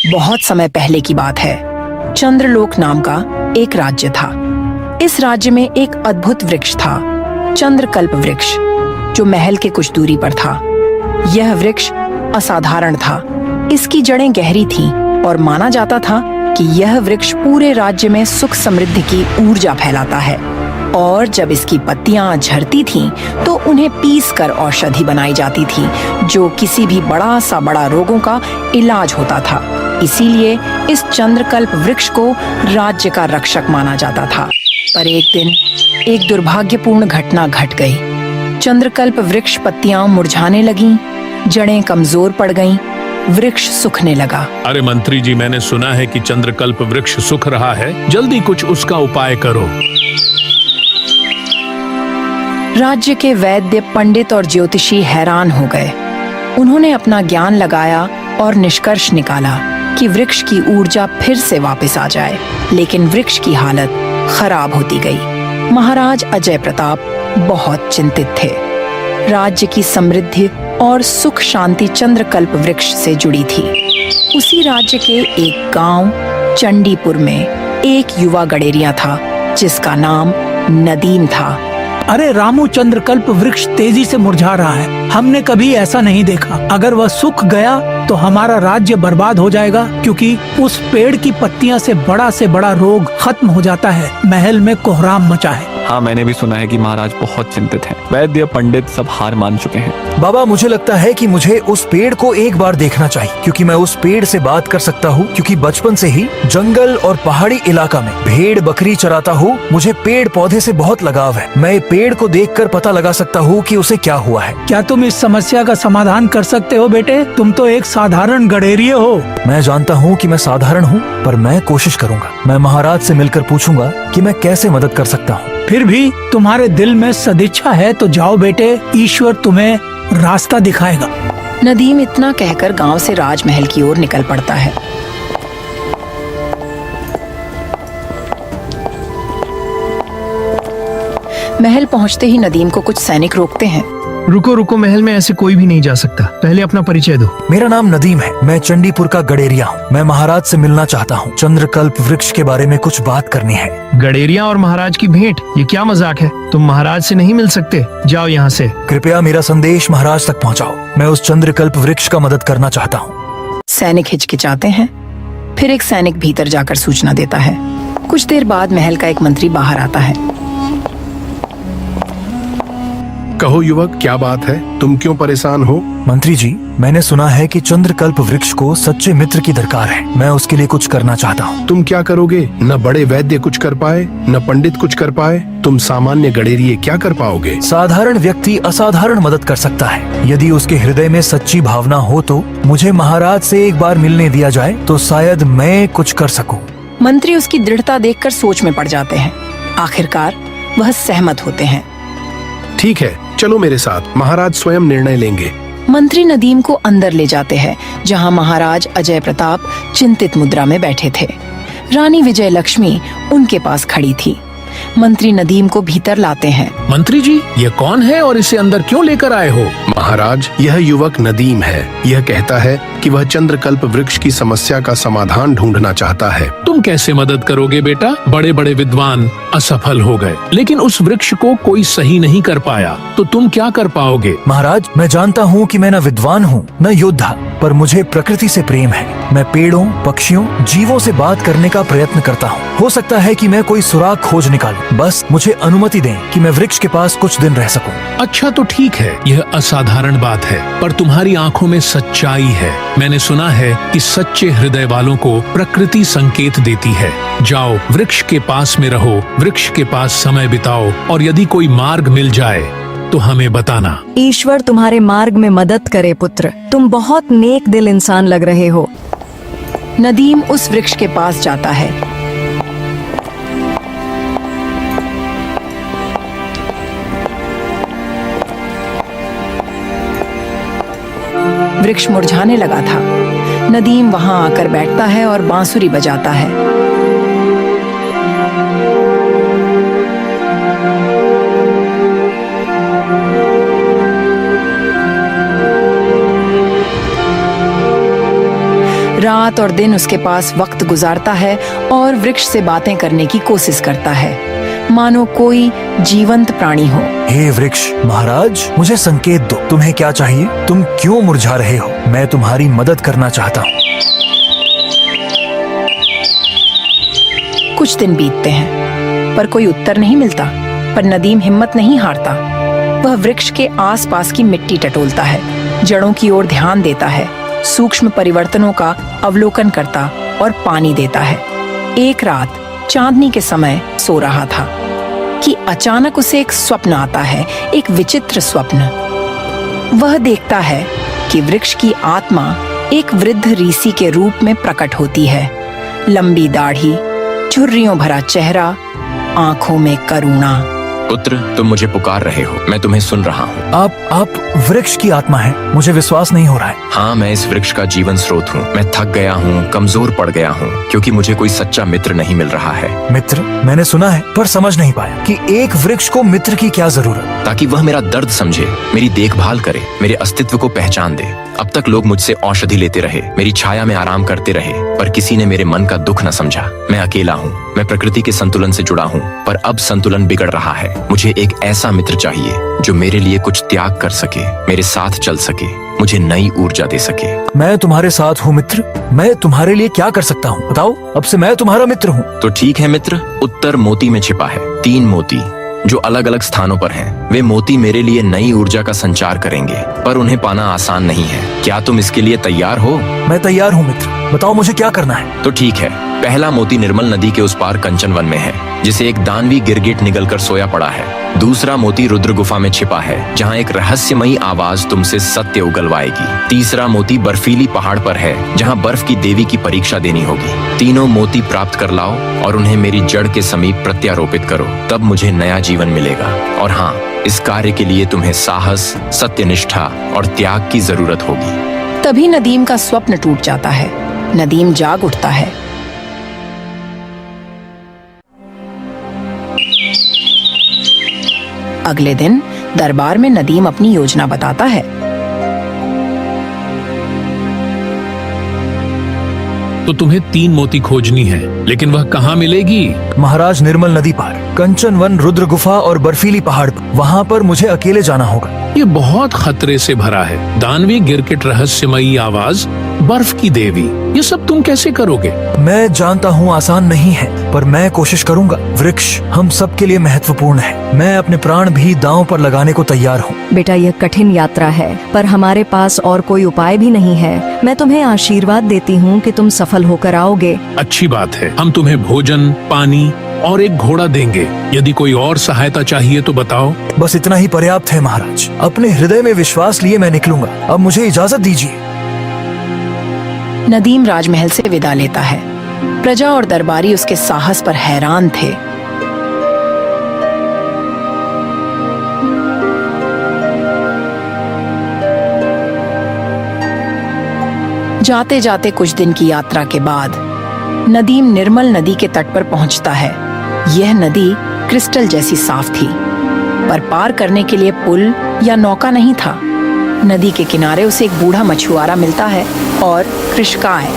S1: बहुत समय पहले की बात है। चंद्रलोक नाम का एक राज्य था। इस राज्य में एक अद्भुत वृक्ष था, चंद्रकल्प वृक्ष, जो महल के कुछ दूरी पर था। यह वृक्ष असाधारण था। इसकी जड़ें गहरी थीं और माना जाता था कि यह वृक्ष पूरे राज्य में सुख समृद्धि की ऊर्जा फैलाता है। और जब इसकी पत्तियां झड़ती थीं, तो उन्हें पीसकर औषधि बनाई जाती थी, जो किसी भी बड़ा सा बड़ा रोगों का इलाज होता था। इसीलिए इस चंद्रकल्प वृक्ष को राज्य का रक्षक माना जाता था। पर एक दिन एक दुर्भाग्यपूर्ण घटना घट गई। चंद्रकल्प वृक्ष पत्तियां मुरझाने लगीं, जड़ें कमजोर पड़ गईं, वृक्ष सूखने लगा।
S10: अरे मंत्री जी, मैंने सुना है कि चंद्रकल्प वृक्ष सूख रहा है, जल्दी कुछ उसका उपाय करो।
S1: राज्य के वैद्य, पंडित और ज्योतिषी हैरान हो गए। उन्होंने अपना ज्ञान लगाया और निष्कर्ष निकाला कि वृक्ष की ऊर्जा फिर से वापस आ जाए। लेकिन वृक्ष की हालत खराब होती गई। महाराज अजय प्रताप बहुत चिंतित थे। राज्य की समृद्धि और सुख शांति चंद्रकल्प वृक्ष से जुड़ी थी। उसी राज्य के एक गांव चंडीपुर में एक युवा गडेरिया था, जिसका नाम नदीम था।
S8: अरे रामू, चंद्रकल्प वृक्ष तेजी से मुरझा रहा है। हमने कभी ऐसा नहीं देखा। अगर वह सूख गया तो हमारा राज्य बर्बाद हो जाएगा, क्योंकि उस पेड़ की पत्तियां से बड़ा रोग खत्म हो जाता है। महल में कोहराम मचा है।
S9: हाँ, मैंने भी सुना है कि महाराज बहुत चिंतित हैं। वैद्य पंडित सब हार मान चुके हैं।
S3: बाबा, मुझे लगता है कि मुझे उस पेड़ को एक बार देखना चाहिए, क्योंकि मैं उस पेड़ से बात कर सकता हूँ। क्योंकि बचपन से ही जंगल और पहाड़ी इलाका में भेड़ बकरी चराता हूँ। मुझे पेड़ पौधे से बहुत लगाव है। मैं पेड़ को देखकर पता लगा सकता हूँ कि उसे क्या हुआ है।
S8: क्या तुम इस समस्या का समाधान कर सकते हो बेटे? तुम तो एक साधारण गडेरिये हो।
S3: मैं जानता हूँ कि मैं साधारण हूँ, पर मैं कोशिश करूँगा। मैं महाराज से मिलकर पूछूंगा कि मैं कैसे मदद कर सकता हूँ।
S8: फिर भी तुम्हारे दिल में सदिच्छा है तो जाओ बेटे, ईश्वर तुम्हें रास्ता दिखाएगा।
S1: नदीम इतना कहकर गांव से राजमहल की ओर निकल पड़ता है। महल पहुंचते ही नदीम को कुछ सैनिक रोकते हैं।
S4: रुको रुको, महल में ऐसे कोई भी नहीं जा सकता। पहले अपना परिचय दो।
S3: मेरा नाम नदीम है। मैं चंडीपुर का गडेरिया हूँ। मैं महाराज से मिलना चाहता हूँ। चंद्रकल्प वृक्ष के बारे में कुछ बात करनी है।
S4: गडेरिया और महाराज की भेंट, ये क्या मजाक है? तुम महाराज से नहीं मिल सकते, जाओ यहाँ से।
S3: कृपया मेरा संदेश महाराज तक पहुँचाओ। मैं उस चंद्रकल्प वृक्ष का मदद करना चाहता हूँ।
S1: सैनिक हिचकिचाते हैं। फिर एक सैनिक भीतर जाकर सूचना देता है। कुछ देर बाद महल का एक मंत्री बाहर आता है।
S10: कहो युवक, क्या बात है? तुम क्यों परेशान हो?
S3: मंत्री जी, मैंने सुना है कि चंद्रकल्प वृक्ष को सच्चे मित्र की दरकार है। मैं उसके लिए कुछ करना चाहता हूँ।
S10: तुम क्या करोगे? न बड़े वैद्य कुछ कर पाए, न पंडित कुछ कर पाए। तुम सामान्य गडेरिये क्या कर पाओगे?
S3: साधारण व्यक्ति असाधारण मदद कर सकता है। यदि उसके हृदय में सच्ची भावना हो तो मुझे महाराज से एक बार मिलने दिया जाए तो शायद मैं कुछ कर सकूं।
S1: मंत्री उसकी दृढ़ता देखकर सोच में पड़ जाते हैं। आखिरकार वह सहमत होते हैं।
S10: ठीक है, चलो मेरे साथ, महाराज स्वयं निर्णय लेंगे।
S1: मंत्री नदीम को अंदर ले जाते हैं, जहां महाराज अजय प्रताप चिंतित मुद्रा में बैठे थे। रानी विजय लक्ष्मी उनके पास खड़ी थी। मंत्री नदीम को भीतर लाते हैं।
S10: मंत्री जी, ये कौन है और इसे अंदर क्यों लेकर आए हो? महाराज, यह युवक नदीम है। यह कहता है कि वह चंद्रकल्प वृक्ष की समस्या का समाधान ढूंढना चाहता है। तुम कैसे मदद करोगे बेटा? बड़े बड़े विद्वान असफल हो गए, लेकिन उस वृक्ष को कोई सही नहीं कर पाया, तो तुम क्या कर पाओगे?
S3: महाराज, मैं जानता हूँ कि मैं न विद्वान हूँ न योद्धा, पर मुझे प्रकृति से प्रेम है। मैं पेड़ों, पक्षियों, जीवों से बात करने का प्रयत्न करता हूँ। हो सकता है कि मैं कोई सुराग खोज निकालूं। बस मुझे अनुमति दें कि मैं वृक्ष के पास कुछ दिन रह सकूं।
S10: अच्छा तो ठीक है, यह असाधारण बात है, पर तुम्हारी आंखों में सच्चाई है। मैंने सुना है कि सच्चे हृदय वालों को प्रकृति संकेत देती है। जाओ, वृक्ष के पास में रहो, वृक्ष के पास समय बिताओ, और यदि कोई मार्ग मिल जाए तो हमें बताना।
S11: ईश्वर तुम्हारे मार्ग में मदद करे पुत्र। तुम बहुत नेक दिल इंसान लग रहे हो।
S1: नदीम उस वृक्ष के पास जाता है। वृक्ष मुरझाने लगा था। नदीम वहां आकर बैठता है और बांसुरी बजाता है। रात और दिन उसके पास वक्त गुजारता है और वृक्ष से बातें करने की कोशिश करता है, मानो कोई जीवंत प्राणी हो।
S3: हे वृक्ष, महाराज मुझे संकेत दो। तुम्हें क्या चाहिए? तुम क्यों मुरझा रहे हो? मैं तुम्हारी मदद करना चाहता हूँ।
S1: कुछ दिन बीतते हैं, पर कोई उत्तर नहीं मिलता। पर नदीम हिम्मत नहीं हारता। वह वृक्ष के आसपास की मिट्टी टटोलता है, जड़ों की ओर ध्यान देता है, सूक्ष्म परिवर्तनों का अवलोकन करता और पानी देता है। एक रात चांदनी के समय सो रहा था कि अचानक उसे एक स्वप्न आता है, एक विचित्र स्वप्न। वह देखता है कि वृक्ष की आत्मा एक वृद्ध ऋषि के रूप में प्रकट होती है। लंबी दाढ़ी, झुर्रियों भरा चेहरा, आंखों में करुणा।
S12: पुत्र, तुम मुझे पुकार रहे हो, मैं तुम्हें सुन रहा हूँ।
S3: आप वृक्ष की आत्मा है? मुझे विश्वास नहीं हो रहा है।
S12: हाँ, मैं इस वृक्ष का जीवन स्रोत हूँ। मैं थक गया हूँ, कमजोर पड़ गया हूँ, क्योंकि मुझे कोई सच्चा मित्र नहीं मिल रहा है।
S3: मित्र? मैंने सुना है, पर समझ नहीं पाया कि एक वृक्ष को मित्र की क्या जरूरत।
S12: ताकि वह मेरा दर्द समझे, मेरी देखभाल करे, मेरे अस्तित्व को पहचान दे। अब तक लोग मुझसे औषधि लेते रहे, मेरी छाया में आराम करते रहे, पर किसी ने मेरे मन का दुख न समझा। मैं अकेला हूँ, मैं प्रकृति के संतुलन से जुड़ा हूँ, पर अब संतुलन बिगड़ रहा है। मुझे एक ऐसा मित्र चाहिए जो मेरे लिए कुछ त्याग कर सके, मेरे साथ चल सके, मुझे नई ऊर्जा दे सके।
S3: मैं तुम्हारे साथ हूँ मित्र। मैं तुम्हारे लिए क्या कर सकता हूँ? बताओ, अब से मैं तुम्हारा मित्र हूँ।
S12: तो ठीक है मित्र, उत्तर मोती में छिपा है। 3 मोती, जो अलग अलग स्थानों पर हैं। वे मोती मेरे लिए नई ऊर्जा का संचार करेंगे, पर उन्हें पाना आसान नहीं है। क्या तुम इसके लिए तैयार हो?
S3: मैं तैयार हूँ मित्र, बताओ मुझे क्या करना है।
S12: तो ठीक है। पहला मोती निर्मल नदी के उस पार कंचन वन में है, जिसे एक दानवी गिरगिट निगलकर सोया पड़ा है। दूसरा मोती रुद्र गुफा में छिपा है, जहाँ एक रहस्यमयी आवाज तुमसे सत्य उगलवाएगी। तीसरा मोती बर्फीली पहाड़ पर है, जहाँ बर्फ की देवी की परीक्षा देनी होगी। तीनों मोती प्राप्त कर लाओ और उन्हें मेरी जड़ के समीप प्रत्यारोपित करो, तब मुझे नया जीवन मिलेगा। और हाँ, इस कार्य के लिए तुम्हें साहस, सत्यनिष्ठा और त्याग की जरूरत होगी।
S1: तभी नदीम का स्वप्न टूट जाता है। नदीम जाग उठता है। अगले दिन दरबार में नदीम अपनी योजना बताता है।
S10: तो तुम्हें 3 मोती खोजनी है, लेकिन वह कहाँ मिलेगी?
S3: महाराज, निर्मल नदी पार, कंचन वन, रुद्र गुफा और बर्फीली पहाड़ पर। वहाँ पर मुझे अकेले जाना होगा।
S10: ये बहुत खतरे से भरा है। दानवी गिरगिट, रहस्यमयी आवाज, बर्फ की देवी, ये सब तुम कैसे करोगे?
S3: मैं जानता हूँ आसान नहीं है, पर मैं कोशिश करूँगा। वृक्ष हम सब के लिए महत्वपूर्ण है। मैं अपने प्राण भी दांव पर लगाने को तैयार हूँ।
S11: बेटा, यह कठिन यात्रा है, पर हमारे पास और कोई उपाय भी नहीं है। मैं तुम्हें आशीर्वाद देती हूँ कि तुम सफल होकर आओगे।
S10: अच्छी बात है। हम तुम्हें भोजन, पानी और एक घोड़ा देंगे। यदि कोई और सहायता चाहिए तो बताओ।
S3: बस इतना ही पर्याप्त है महाराज। अपने हृदय में विश्वास लिए मैं निकलूंगा। अब मुझे इजाजत दीजिए।
S1: नदीम राजमहल से विदा लेता है। प्रजा और दरबारी उसके साहस पर हैरान थे। जाते जाते कुछ दिन की यात्रा के बाद नदीम निर्मल नदी के तट पर पहुंचता है। यह नदी क्रिस्टल जैसी साफ थी, पर पार करने के लिए पुल या नौका नहीं था। नदी के किनारे उसे एक बूढ़ा मछुआरा मिलता है और कृषकाय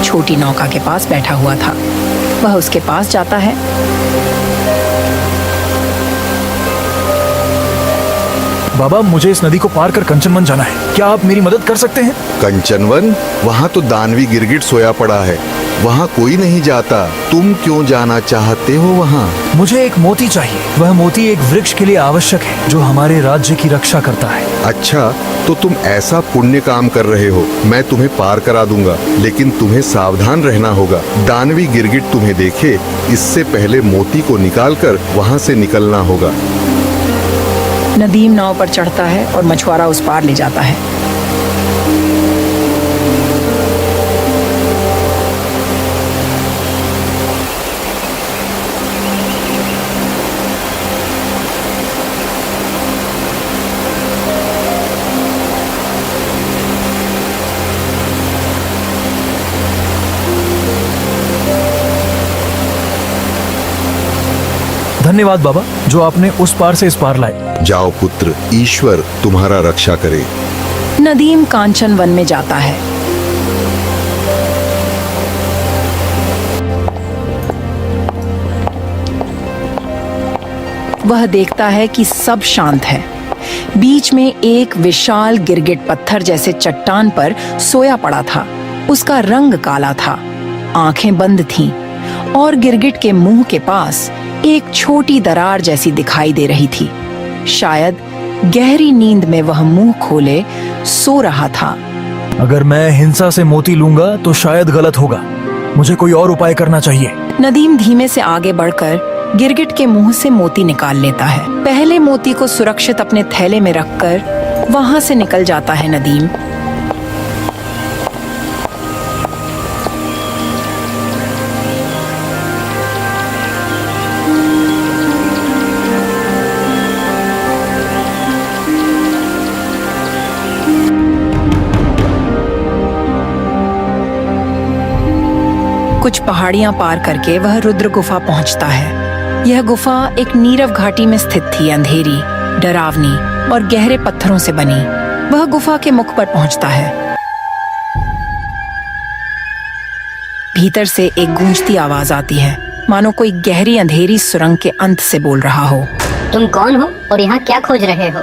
S1: छोटी नौका के पास बैठा हुआ था। वह उसके पास जाता है।
S3: बाबा, मुझे इस नदी को पार कर कंचनवन जाना है। क्या आप मेरी मदद कर सकते हैं?
S6: कंचनवन? वहाँ तो दानवी गिरगिट सोया पड़ा है, वहाँ कोई नहीं जाता। तुम क्यों जाना चाहते हो वहाँ?
S3: मुझे एक मोती चाहिए। वह मोती एक वृक्ष के लिए आवश्यक है, जो हमारे राज्य की रक्षा करता है।
S6: अच्छा, तो तुम ऐसा पुण्य काम कर रहे हो। मैं तुम्हें पार करा दूंगा, लेकिन तुम्हें सावधान रहना होगा। दानवी गिरगिट तुम्हें देखे इससे पहले मोती को निकालकर वहाँ से निकलना होगा।
S1: नदीम नाव पर चढ़ता है और मछुआरा उस पार ले जाता है।
S3: धन्यवाद बाबा, जो आपने उस पार से इस पार लाए।
S6: जाओ पुत्र, ईश्वर तुम्हारा रक्षा करे।
S1: नदीम कांचन वन में जाता है। वह देखता है कि सब शांत है। बीच में एक विशाल गिरगिट पत्थर जैसे चट्टान पर सोया पड़ा था। उसका रंग काला था, आंखें बंद थीं और गिरगिट के मुंह के पास एक छोटी दरार जैसी दिखाई दे रही थी। शायद गहरी नींद में वह मुंह खोले सो रहा था।
S3: अगर मैं हिंसा से मोती लूंगा तो शायद गलत होगा। मुझे कोई और उपाय करना चाहिए।
S1: नदीम धीमे से आगे बढ़कर गिरगिट के मुंह से मोती निकाल लेता है। पहले मोती को सुरक्षित अपने थैले में रखकर वहां से निकल जाता है नदीम। कुछ पहाड़ियां पार करके वह रुद्र गुफा पहुंचता है। यह गुफा एक नीरव घाटी में स्थित थी, अंधेरी, डरावनी और गहरे पत्थरों से बनी। वह गुफा के मुख पर पहुंचता है। भीतर से एक गूंजती आवाज आती है, मानो कोई गहरी अंधेरी सुरंग के अंत से बोल रहा हो।
S13: तुम कौन हो और यहाँ क्या खोज रहे हो?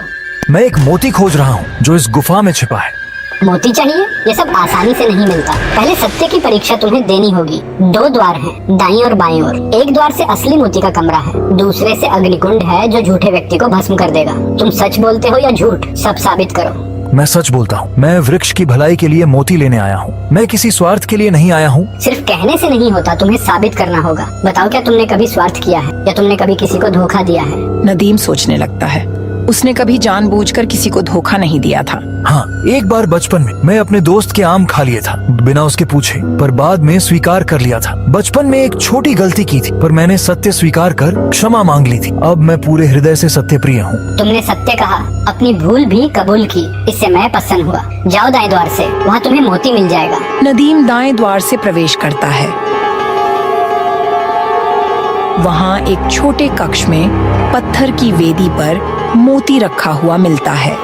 S3: मैं एक मोती खोज रहा हूँ जो इस गुफा में छिपा है।
S13: मोती चाहिए? ये सब आसानी से नहीं मिलता। पहले सत्य की परीक्षा तुम्हें देनी होगी। 2 द्वार हैं, दाईं और बाईं ओर। एक द्वार से असली मोती का कमरा है, दूसरे से अग्निकुंड है जो झूठे व्यक्ति को भस्म कर देगा। तुम सच बोलते हो या झूठ, सब साबित करो।
S3: मैं सच बोलता हूँ। मैं वृक्ष की भलाई के लिए मोती लेने आया हूँ। मैं किसी स्वार्थ के लिए नहीं आया हूँ।
S13: सिर्फ कहने से नहीं होता, तुम्हें साबित करना होगा। बताओ, क्या तुमने कभी स्वार्थ किया है या तुमने कभी किसी को धोखा दिया है?
S1: नदीम सोचने लगता है। उसने कभी जानबूझकर किसी को धोखा नहीं दिया था।
S3: हाँ, एक बार बचपन में मैं अपने दोस्त के आम खा लिए था बिना उसके पूछे, पर बाद में स्वीकार कर लिया था। बचपन में एक छोटी गलती की थी, पर मैंने सत्य स्वीकार कर क्षमा मांग ली थी। अब मैं पूरे हृदय से सत्य प्रिय हूँ।
S13: तुमने सत्य कहा, अपनी भूल भी कबूल की, इससे मैं प्रसन्न हुआ। जाओ दाएं द्वार से, वहाँ तुम्हें मोती मिल जाएगा।
S1: नदीम दाएं द्वार से प्रवेश करता है। वहाँ एक छोटे कक्ष में पत्थर की वेदी पर मोती रखा हुआ मिलता है,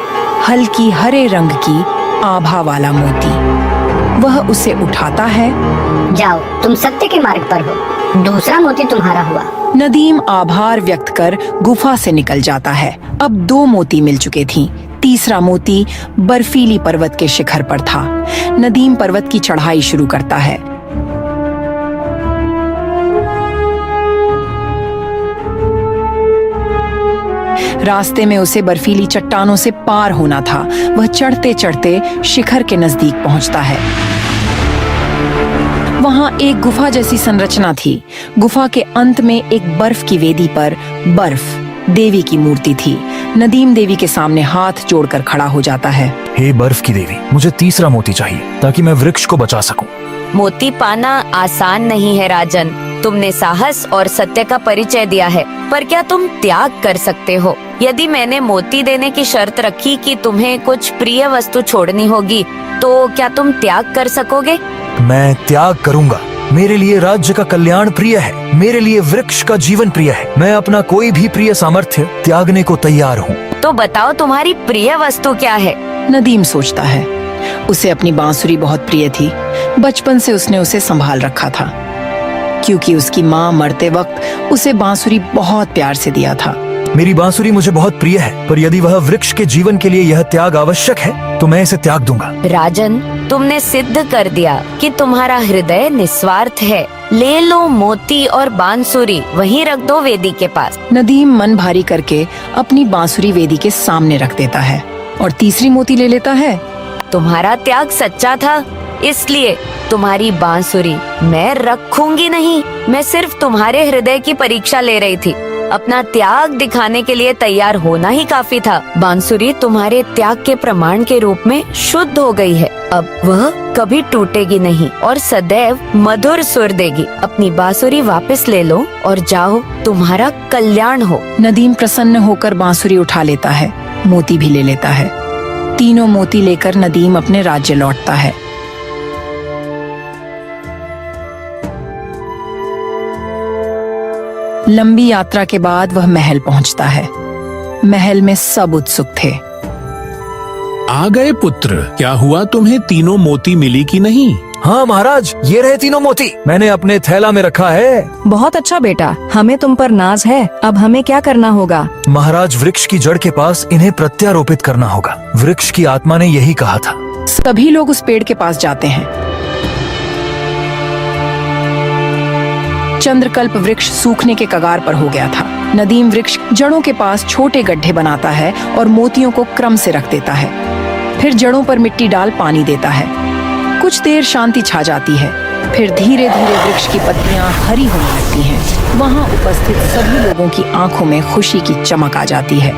S1: हल्की हरे रंग की आभा वाला मोती। वह उसे उठाता है।
S13: जाओ, तुम सत्य के मार्ग पर हो, दूसरा मोती तुम्हारा हुआ।
S1: नदीम आभार व्यक्त कर गुफा से निकल जाता है। अब 2 मोती मिल चुके थीं। तीसरा मोती बर्फीली पर्वत के शिखर पर था। नदीम पर्वत की चढ़ाई शुरू करता है। रास्ते में उसे बर्फीली चट्टानों से पार होना था। वह चढ़ते चढ़ते शिखर के नजदीक पहुंचता है। वहां एक गुफा जैसी संरचना थी। गुफा के अंत में एक बर्फ की वेदी पर बर्फ देवी की मूर्ति थी। नदीम देवी के सामने हाथ जोड़कर खड़ा हो जाता है।
S3: हे बर्फ की देवी, मुझे तीसरा मोती चाहिए ताकि मैं वृक्ष को बचा सकूं।
S7: मोती पाना आसान नहीं है राजन। तुमने साहस और सत्य का परिचय दिया है, पर क्या तुम त्याग कर सकते हो? यदि मैंने मोती देने की शर्त रखी कि तुम्हें कुछ प्रिय वस्तु छोड़नी होगी, तो क्या तुम त्याग कर सकोगे?
S3: मैं त्याग करूंगा। मेरे लिए राज्य का कल्याण प्रिय है। मेरे लिए वृक्ष का जीवन प्रिय है। मैं अपना कोई भी प्रिय सामर्थ्य त्यागने को तैयार हूँ।
S7: तो बताओ, तुम्हारी प्रिय वस्तु क्या है?
S1: नदीम सोचता है। उसे अपनी बांसुरी बहुत प्रिय थी। बचपन से उसने उसे संभाल रखा था, क्योंकि उसकी माँ मरते वक्त उसे बांसुरी बहुत प्यार से दिया था।
S3: मेरी बांसुरी मुझे बहुत प्रिय है, पर यदि वह वृक्ष के जीवन के लिए यह त्याग आवश्यक है, तो मैं इसे त्याग दूंगा।
S7: राजन, तुमने सिद्ध कर दिया कि तुम्हारा हृदय निस्वार्थ है। ले लो मोती और बांसुरी, वहीं रख दो वेदी के पास।
S1: नदीम मन भारी करके अपनी बांसुरी वेदी के सामने रख देता है और तीसरी मोती ले लेता है।
S7: तुम्हारा त्याग सच्चा था, इसलिए तुम्हारी बांसुरी मैं रखूंगी नहीं। मैं सिर्फ तुम्हारे हृदय की परीक्षा ले रही थी। अपना त्याग दिखाने के लिए तैयार होना ही काफी था। बांसुरी तुम्हारे त्याग के प्रमाण के रूप में शुद्ध हो गई है। अब वह कभी टूटेगी नहीं और सदैव मधुर सुर देगी। अपनी बांसुरी वापस ले लो और जाओ, तुम्हारा कल्याण हो।
S1: नदीम प्रसन्न होकर बांसुरी उठा लेता है, मोती भी ले लेता है। तीनों मोती लेकर नदीम अपने राज्य लौटता है। लंबी यात्रा के बाद वह महल पहुंचता है। महल में सब उत्सुक थे।
S10: आ गए पुत्र, क्या हुआ? तुम्हें तीनों मोती मिली कि नहीं?
S3: हाँ महाराज, ये रहे तीनों मोती। मैंने अपने थैला में रखा है।
S11: बहुत अच्छा बेटा, हमें तुम पर नाज है। अब हमें क्या करना होगा?
S3: महाराज, वृक्ष की जड़ के पास इन्हें प्रत्यारोपित करना होगा। वृक्ष की आत्मा ने यही कहा था।
S1: सभी लोग उस पेड़ के पास जाते हैं। चंद्रकल्प वृक्ष सूखने के कगार पर हो गया था। नदीम वृक्ष जड़ों के पास छोटे गड्ढे बनाता है और मोतियों को क्रम से रख देता है। फिर जड़ों पर मिट्टी डाल पानी देता है। कुछ देर शांति छा जाती है। फिर धीरे धीरे वृक्ष की पत्तियां हरी होने लगती हैं। वहां उपस्थित सभी लोगों की आंखों में खुशी की चमक आ जाती है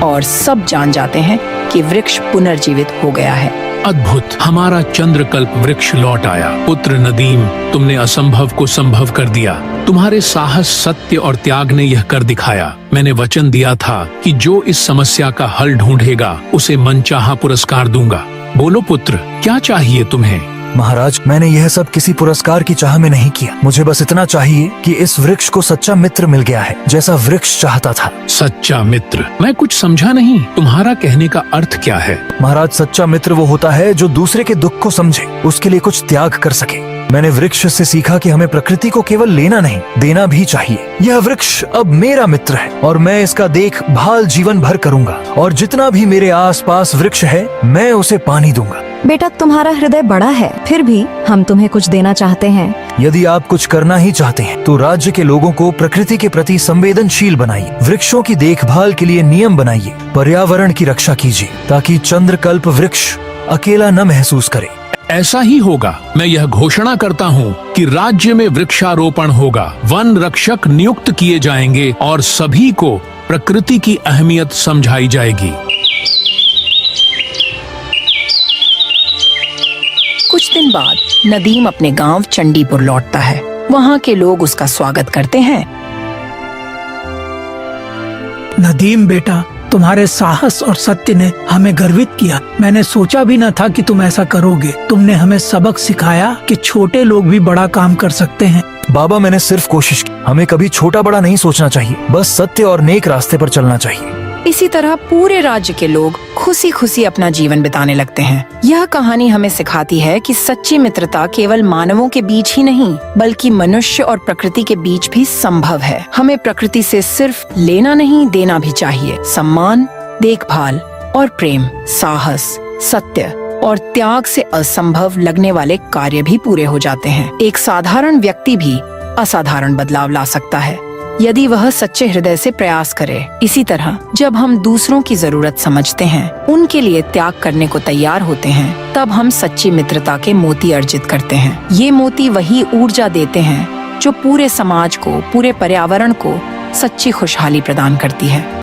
S1: और सब जान जाते हैं कि वृक्ष पुनर्जीवित हो गया है।
S10: अद्भुत, हमारा चंद्रकल्प वृक्ष लौट आया। पुत्र नदीम, तुमने असंभव को संभव कर दिया। तुम्हारे साहस, सत्य और त्याग ने यह कर दिखाया। मैंने वचन दिया था कि जो इस समस्या का हल ढूंढेगा उसे मनचाहा पुरस्कार दूंगा। बोलो पुत्र, क्या चाहिए तुम्हें?
S3: महाराज, मैंने यह सब किसी पुरस्कार की चाह में नहीं किया। मुझे बस इतना चाहिए कि इस वृक्ष को सच्चा मित्र मिल गया है, जैसा वृक्ष चाहता था।
S10: सच्चा मित्र? मैं कुछ समझा नहीं। तुम्हारा कहने का अर्थ क्या है?
S3: महाराज, सच्चा मित्र वो होता है जो दूसरे के दुख को समझे, उसके लिए कुछ त्याग कर सके। मैंने वृक्ष से सीखा कि हमें प्रकृति को केवल लेना नहीं, देना भी चाहिए। यह वृक्ष अब मेरा मित्र है और मैं इसका देखभाल जीवन भर करूंगा। और जितना भी मेरे आसपास वृक्ष है, मैं उसे पानी दूंगा।
S11: बेटा तुम्हारा हृदय बड़ा है, फिर भी हम तुम्हें कुछ देना चाहते हैं।
S3: यदि आप कुछ करना ही चाहते हैं तो राज्य के लोगों को प्रकृति के प्रति संवेदनशील बनाइए, वृक्षों की देखभाल के लिए नियम बनाइए, पर्यावरण की रक्षा कीजिए ताकि चंद्रकल्प वृक्ष अकेला न महसूस करे।
S10: ऐसा ही होगा। मैं यह घोषणा करता हूँ कि राज्य में वृक्षारोपण होगा, वन रक्षक नियुक्त किए जाएंगे और सभी को प्रकृति की अहमियत समझाई जाएगी।
S1: कुछ दिन बाद नदीम अपने गांव चंडीपुर लौटता है। वहाँ के लोग उसका स्वागत करते हैं।
S8: नदीम बेटा, तुम्हारे साहस और सत्य ने हमें गर्वित किया। मैंने सोचा भी न था कि तुम ऐसा करोगे। तुमने हमें सबक सिखाया कि छोटे लोग भी बड़ा काम कर सकते हैं।
S3: बाबा, मैंने सिर्फ कोशिश की। हमें कभी छोटा बड़ा नहीं सोचना चाहिए, बस सत्य और नेक रास्ते पर चलना चाहिए।
S1: इसी तरह पूरे राज्य के लोग खुशी खुशी अपना जीवन बिताने लगते हैं। यह कहानी हमें सिखाती है कि सच्ची मित्रता केवल मानवों के बीच ही नहीं, बल्कि मनुष्य और प्रकृति के बीच भी संभव है। हमें प्रकृति से सिर्फ लेना नहीं, देना भी चाहिए। सम्मान, देखभाल और प्रेम, साहस, सत्य और त्याग से असंभव लगने वाले कार्य भी पूरे हो जाते हैं। एक साधारण व्यक्ति भी असाधारण बदलाव ला सकता है यदि वह सच्चे हृदय से प्रयास करे। इसी तरह जब हम दूसरों की जरूरत समझते हैं, उनके लिए त्याग करने को तैयार होते हैं, तब हम सच्ची मित्रता के मोती अर्जित करते हैं। ये मोती वही ऊर्जा देते हैं जो पूरे समाज को, पूरे पर्यावरण को सच्ची खुशहाली प्रदान करती है।